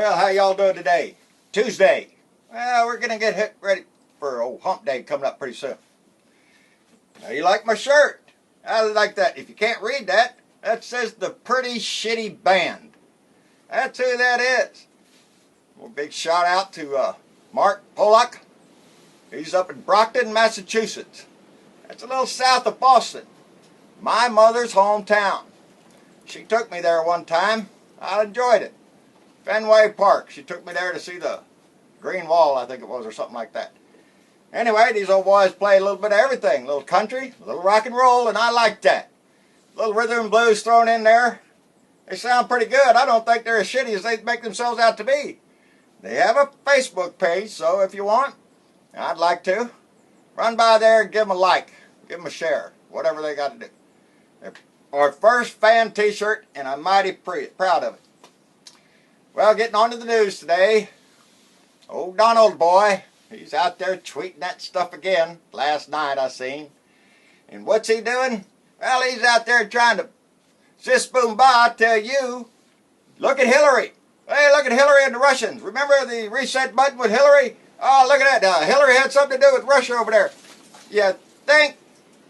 Well, how y'all doing today? Tuesday. Well, we're going to get ready for old hump day coming up pretty soon. Now, you like my shirt? I like that. If you can't read that, that says the Pretty Shitty Band. That's who that is. Well, big shout out to Mark Pollock. He's up in Brockton, Massachusetts. That's a little south of Boston. My mother's hometown. She took me there one time. I enjoyed it. Fenway Park. She took me there to see the Green Wall, I think it was, or something like that. Anyway, these old boys play a little bit of everything. A little country, a little rock and roll, and I like that. A little rhythm and blues thrown in there. They sound pretty good. I don't think they're as shitty as they make themselves out to be. They have a Facebook page, so if you want, I'd like to. Run by there and give them a like. Give them a share. Whatever they got to do. They're our first fan t-shirt, and I'm mighty proud of it. Well, getting on to the news today. Old Donald boy, he's out there tweeting that stuff again. Last night I seen. And what's he doing? Well, he's out there trying to sis boom ba tell you, look at Hillary. Hey, look at Hillary and the Russians. Remember the reset button with Hillary? Oh, look at that. Hillary had something to do with Russia over there. You think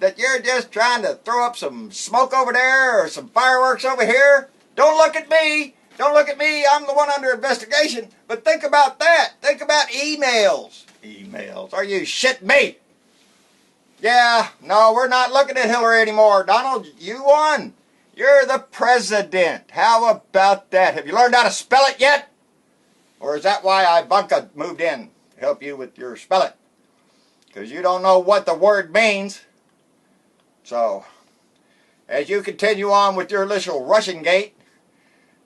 that you're just trying to throw up some smoke over there or some fireworks over here? Don't look at me. Don't look at me. I'm the one under investigation. But think about that. Think about emails. Emails. Are you shitting me? Yeah, no, we're not looking at Hillary anymore. Donald, you won. You're the president. How about that? Have you learned how to spell it yet? Or is that why Ivanka moved in to help you with your spelling? Because you don't know what the word means. So, as you continue on with your little Russian gate,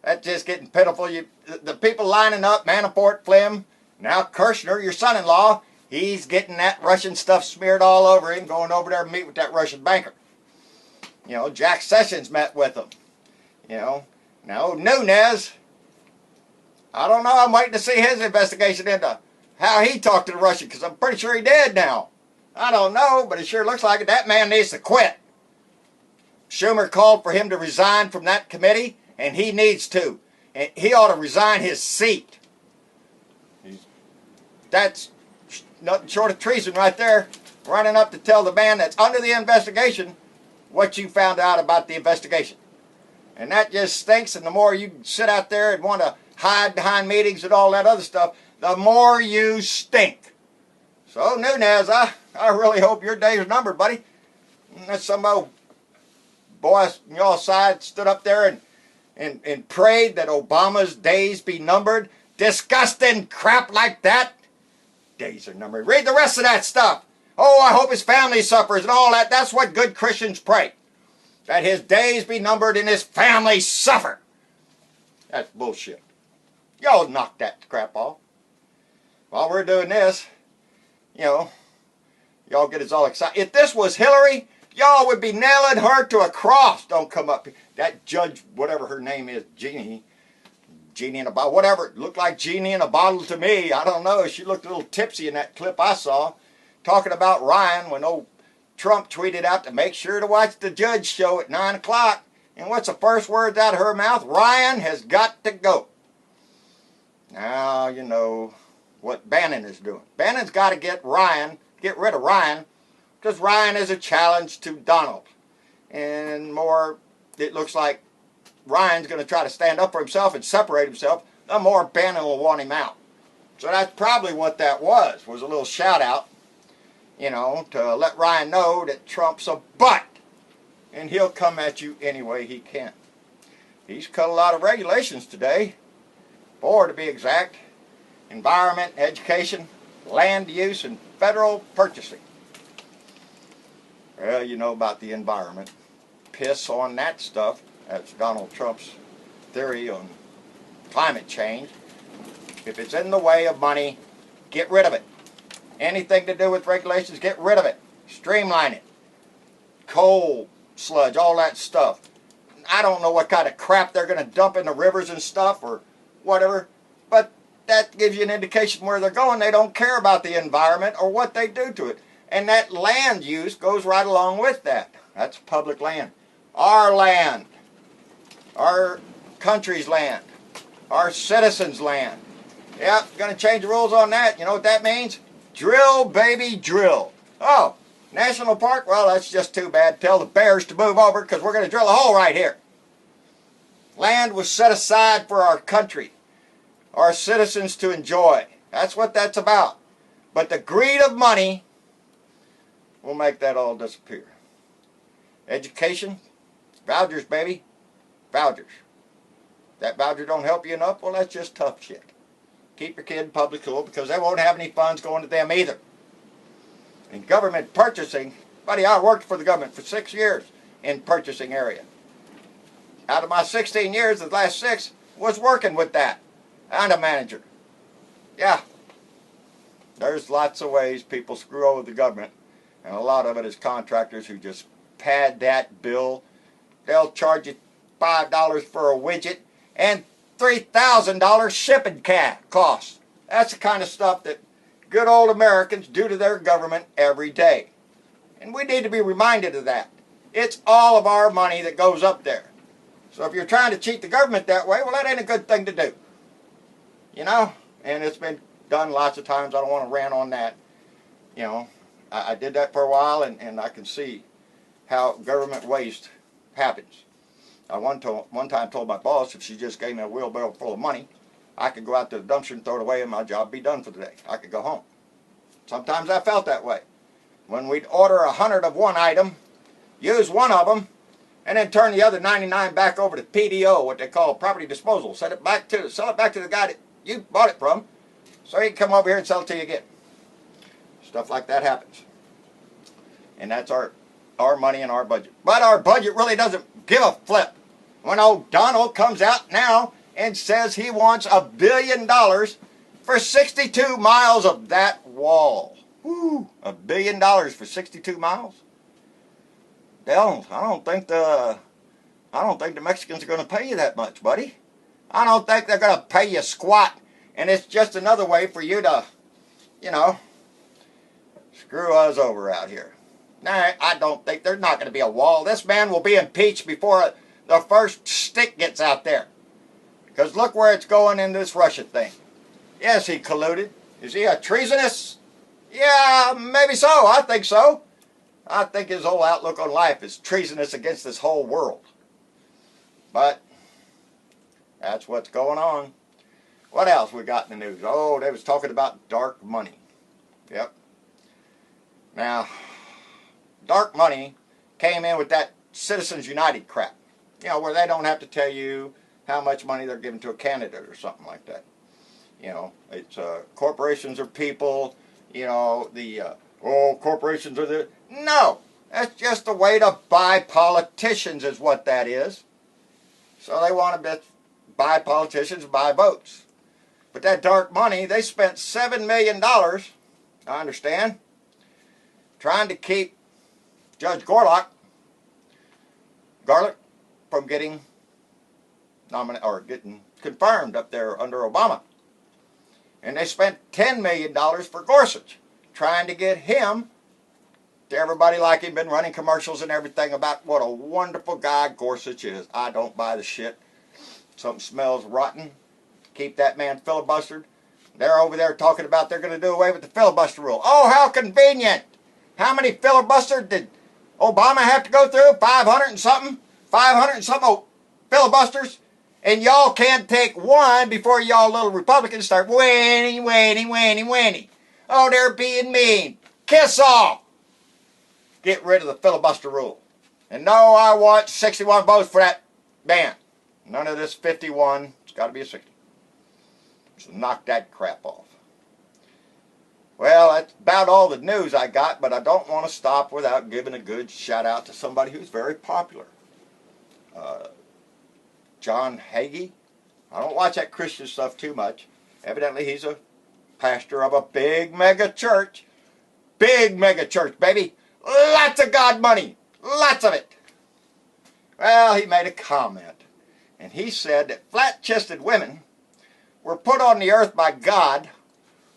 that's just getting pitiful. The people lining up, Manafort, Flynn, now Kirshner, your son-in-law, he's getting that Russian stuff smeared all over him, going over there to meet with that Russian banker. You know, Jack Sessions met with him. You know, now Nunes, I don't know, I'm waiting to see his investigation into how he talked to the Russian, because I'm pretty sure he did now. I don't know, but it sure looks like it. That man needs to quit. Schumer called for him to resign from that committee, and he needs to. And he ought to resign his seat. That's nothing short of treason right there. Running up to tell the man that's under the investigation what you found out about the investigation. And that just stinks, and the more you sit out there and want to hide behind meetings and all that other stuff, the more you stink. So, Nunes, I really hope your day's numbered, buddy. That's some old boy on your side stood up there and prayed that Obama's days be numbered. Disgusting crap like that. Days are numbered. Read the rest of that stuff. Oh, I hope his family suffers and all that. That's what good Christians pray. That his days be numbered and his family suffer. That's bullshit. Y'all knock that crap off. While we're doing this, you know, y'all get us all excited. If this was Hillary, y'all would be nailing her to a cross. Don't come up here. That judge, whatever her name is, Jeannie in a bottle, whatever. It looked like Jeannie in a bottle to me. I don't know. She looked a little tipsy in that clip I saw. Talking about Ryan when old Trump tweeted out to make sure to watch the Judge show at 9 o'clock. And what's the first words out of her mouth? Ryan has got to go. Now, you know what Bannon is doing. Bannon's got to get rid of Ryan, because Ryan is a challenge to Donald. And more, it looks like Ryan's going to try to stand up for himself and separate himself, the more Bannon will want him out. So that's probably what that was a little shout out, you know, to let Ryan know that Trump's a butt. And he'll come at you any way he can. He's cut a lot of regulations today. 4 to be exact. Environment, education, land use, and federal purchasing. Well, you know about the environment. Piss on that stuff. That's Donald Trump's theory on climate change. If it's in the way of money, get rid of it. Anything to do with regulations, get rid of it. Streamline it. Coal, sludge, all that stuff. I don't know what kind of crap they're going to dump in the rivers and stuff or whatever, but that gives you an indication where they're going. They don't care about the environment or what they do to it. And that land use goes right along with that. That's public land. Our land. Our country's land. our citizens' land. Yep, going to change the rules on that. You know what that means? Drill, baby, drill. Oh, national park? Well, that's just too bad. Tell the bears to move over because we're going to drill a hole right here. Land was set aside for our country, our citizens to enjoy. That's what that's about. But the greed of money will make that all disappear. Education, vouchers, baby, vouchers. That voucher don't help you enough? Well, that's just tough shit. Keep your kid in public school because they won't have any funds going to them either. And government purchasing, buddy, I worked for the government for 6 years in purchasing area. Out of my 16 years, the last 6 was working with that. I'm a manager. Yeah. There's lots of ways people screw over the government, and a lot of it is contractors who just pad that bill. They'll charge you $5 for a widget and $3,000 shipping costs. That's the kind of stuff that good old Americans do to their government every day. And we need to be reminded of that. It's all of our money that goes up there. So if you're trying to cheat the government that way, well, that ain't a good thing to do. You know? And it's been done lots of times. I don't want to rant on that. You know, I did that for a while, and I can see how government waste happens. I one time told my boss if she just gave me a wheelbarrow full of money, I could go out to the dumpster and throw it away and my job be done for the day. I could go home. Sometimes I felt that way. When we'd order 100 of one item, use one of them, and then turn the other 99 back over to PDO, what they call property disposal. Sell it back to the guy that you bought it from, so he can come over here and sell it to you again. Stuff like that happens. And that's our money and our budget. But our budget really doesn't give a flip. When old Donald comes out now and says he wants $1 billion for 62 miles of that wall. Woo, $1 billion for 62 miles? Hell, I don't think the Mexicans are going to pay you that much, buddy. I don't think they're going to pay you squat. And it's just another way for you to, you know, screw us over out here. Nah, I don't think there's not going to be a wall. This man will be impeached before the first stick gets out there. Because look where it's going in this Russia thing. Yes, he colluded. Is he a treasonous? Yeah, maybe so. I think so. I think his whole outlook on life is treasonous against this whole world. But that's what's going on. What else we got in the news? Oh, they was talking about dark money. Yep. Now, dark money came in with that Citizens United crap. You know, where they don't have to tell you how much money they're giving to a candidate or something like that. You know, it's corporations are people. You know, corporations are the... No, that's just a way to buy politicians is what that is. So they want to buy politicians, buy votes. But that dark money, they spent $7 million, I understand, trying to keep Judge Garlick from getting nominated or getting confirmed up there under Obama. And they spent $10 million for Gorsuch, trying to get him to everybody like him, been running commercials and everything about what a wonderful guy Gorsuch is. I don't buy the shit. Something smells rotten. Keep that man filibustered. They're over there talking about they're going to do away with the filibuster rule. Oh, how convenient. How many filibusters did Obama have to go through? 500 and something? 500 and something filibusters? And y'all can't take one before y'all little Republicans start whinny. Oh, they're being mean. Kiss off. Get rid of the filibuster rule. And no, I want 61 votes for that ban. None of this 51. It's got to be a 60. So knock that crap off. Well, that's about all the news I got, but I don't want to stop without giving a good shout out to somebody who's very popular. John Hagee. I don't watch that Christian stuff too much. Evidently, he's a pastor of a big mega church. Big mega church, baby. Lots of God money. Lots of it. Well, he made a comment. And he said that flat-chested women were put on the earth by God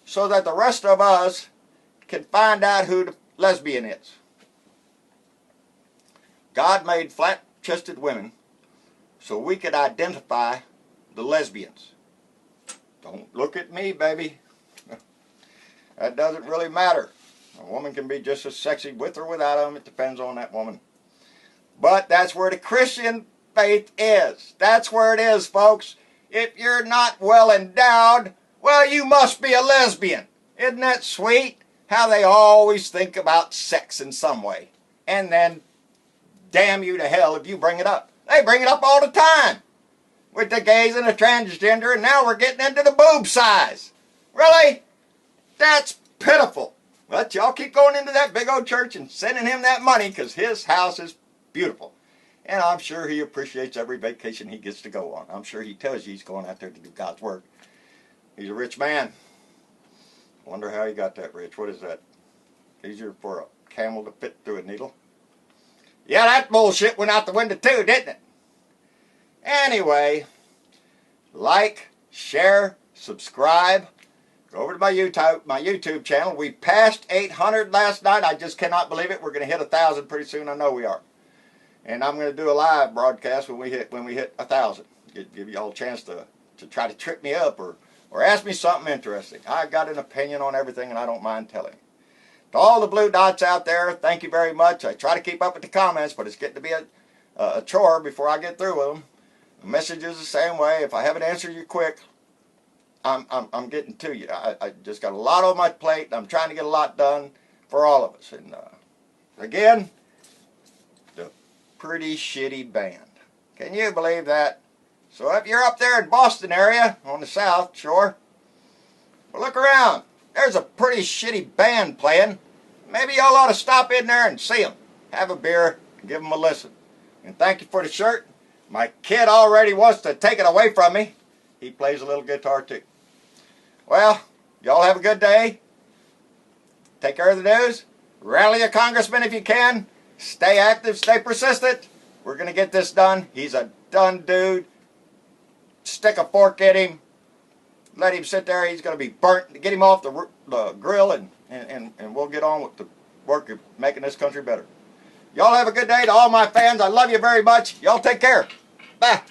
so that the rest of us can find out who the lesbian is. God made flat-chested women so we could identify the lesbians. Don't look at me, baby. That doesn't really matter. A woman can be just as sexy with or without them. It depends on that woman. But that's where the Christian faith is. That's where it is, folks. If you're not well endowed, well, you must be a lesbian. Isn't that sweet? How they always think about sex in some way. And then, damn you to hell if you bring it up. They bring it up all the time. With the gays and the transgender, and now we're getting into the boob size. Really? That's pitiful. But y'all keep going into that big old church and sending him that money because his house is beautiful. And I'm sure he appreciates every vacation he gets to go on. I'm sure he tells you he's going out there to do God's work. He's a rich man. Wonder how he got that rich. What is that? Easier for a camel to fit through a needle? Yeah, that bullshit went out the window too, didn't it? Anyway, like, share, subscribe. Go over to my YouTube channel. We passed 800 last night. I just cannot believe it. We're going to hit 1,000 pretty soon. I know we are. And I'm going to do a live broadcast when we hit 1,000. Give you all a chance to try to trip me up or ask me something interesting. I got an opinion on everything, and I don't mind telling. To all the blue dots out there, thank you very much. I try to keep up with the comments, but it's getting to be a chore before I get through with them. The messages the same way. If I haven't answered you quick, I'm getting to you. I just got a lot on my plate. I'm trying to get a lot done for all of us. And again, the Pretty Shitty Band. Can you believe that? So if you're up there in Boston area on the South Shore, well, look around. There's a Pretty Shitty Band playing. Maybe y'all ought to stop in there and see them. Have a beer and give them a listen. And thank you for the shirt. My kid already wants to take it away from me. He plays a little guitar too. Well, y'all have a good day. Take care of the news. Rally a congressman if you can. Stay active, stay persistent. We're going to get this done. He's a done dude. Stick a fork in him. Let him sit there. He's going to be burnt. Get him off the grill and we'll get on with the work of making this country better. Y'all have a good day. To all my fans, I love you very much. Y'all take care. Bye.